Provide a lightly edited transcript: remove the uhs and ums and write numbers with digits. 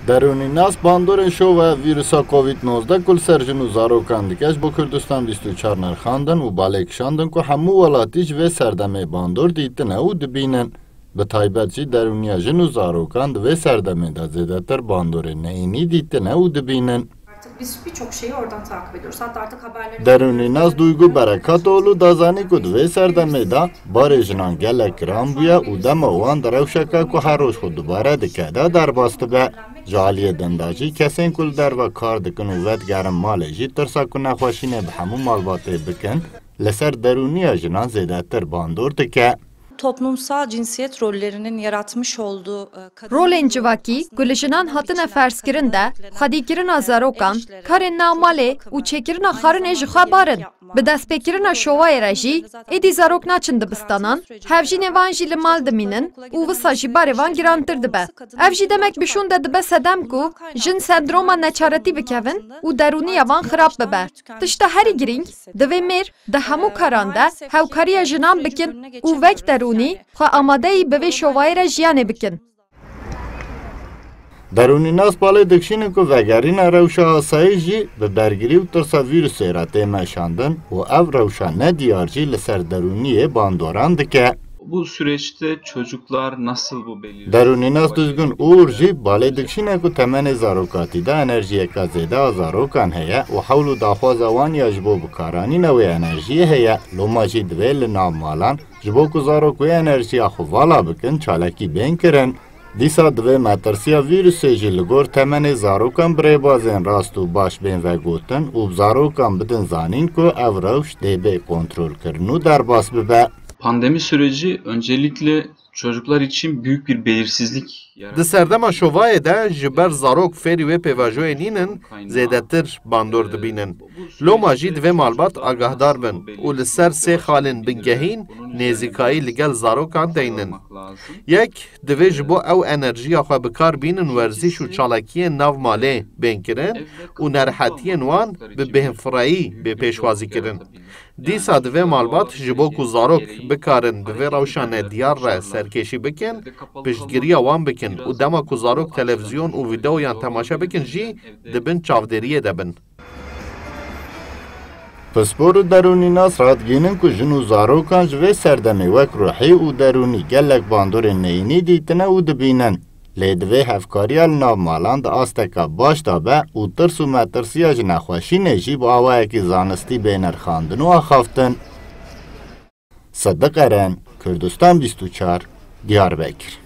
درونی ناس باندورên şov ve vîrusa Covid-19 kul ser jin û zarokan dikeş bo Kurdistan 24 nirxandin û balêkişandin ku hemû welatî ji vê serdemê bandor dîtine û dibînin. Bi taybet jî derûniya jin û zarokan di vê serdemê de zêdetir bandorên neînî dîtine û dibînin. Biz birçok şeyi oradan takip ediyoruz. Hatta artık haberleri... Derûnî Naz Duygu Berekatoğlu da zanî ku di vê serdemê de barê jinan gelek giran bûye û dema wan di rewşeka ku her roj xwe dubare dike de derbas dibe. Ji aliyê din de jî kesên ku li derve kar dikin û vedgerin malê jî tirsa ku nexweşînê bi hemû malbatê bikin, li ser derûniya jinan zêdetir bandor dike. Toplumsal cinsiyet rollerinin yaratmış olduğu rolên civakî ku li jinan hatine ferskirin de xwedîkirina zarokan, karên namalê û çêkirina xwarinê ji xwe barin. Bi destpêkirina şovayê re jî êdî zarok naçin dibistanan, hevjînê wan jî li mal dimînin û wisa jî barê wan girantir dibe. Ev jî demek bişûn de dibe sedem ku jin sendroma neçaretî bikevin û derûniya wan xirab bibe. Tişta herî girîng, divê mêr di hemû karan de hewkariya jinan bikin û vek derûnî xwe amadeyî bi vê şovayê re jiyanê bikin. Derûnî Naz palê dikşînin ku vegerîna rewşa asayî jî bi bergirî û tirsa vîrusê re tê meşandin û ev rewşa nediyar jî li ser derûniyê bandoran dike. Bu süreçte çocuklar nasıl bu belirli? Derûnî Naz Düzgün Uğur jî balê dikşîne ku temenê zarokatî de enerjiyeka zêde a zarokan heye û hewl û daxwaza wan ya ji bo bikaranîna wê enerjiyê heye. Loma jî divê li nav malan ji bo ku zarok wê enerjiya xwe vala bikin çalakî bên kirin. Dîsa divê metirsiya vîrusê jî li gor temenê zarokan birêbazên rast û baş bên vegotin û zarokan bidin zanîn ku ev rewş dê bê kontrolkirin û derbas bibe. Pandemi süreci öncelikle çocuklar için büyük bir belirsizlik yarattı. Di serdema şovayê de ji ber zarok fêrî wê pêvajoyê nînin zêdetir bandor dibînin. Loma jî divê malbat agahdar bin û li ser sê xalên bingehîn nêzîkayî li gel zarokan deynin. Yek, divê ji bo ew enerjiya xwe bikar bînin werzîş û çalakiyên nav malê bên kirin û nerahetiyên wan bi bêhfirayî bê pêşwazî kirin. Dîsa divê malbat ji bo ku zarok bikarin bi vê rewşa nediyar re serkêşî bikin, piştgiriya wan bikin û dema ku zarok televizyon û vîdeoyan temaşa bikin jî dibin çavderiyê de bin. Pispor û Derûnî Naz radgînin ku jin û zarokan ji vê serdemê wek ruhî û derûnî gelek bandorên neînî dîtine û dibînin. Lê divê hevkariya li nav malan di asteka baş da be û tirs û metirsiya ji nexweşînê jî bi awayekî zanistî bênirxandin û axaftin. Sidik Eren, Kurdistan 24, Diyarbekir.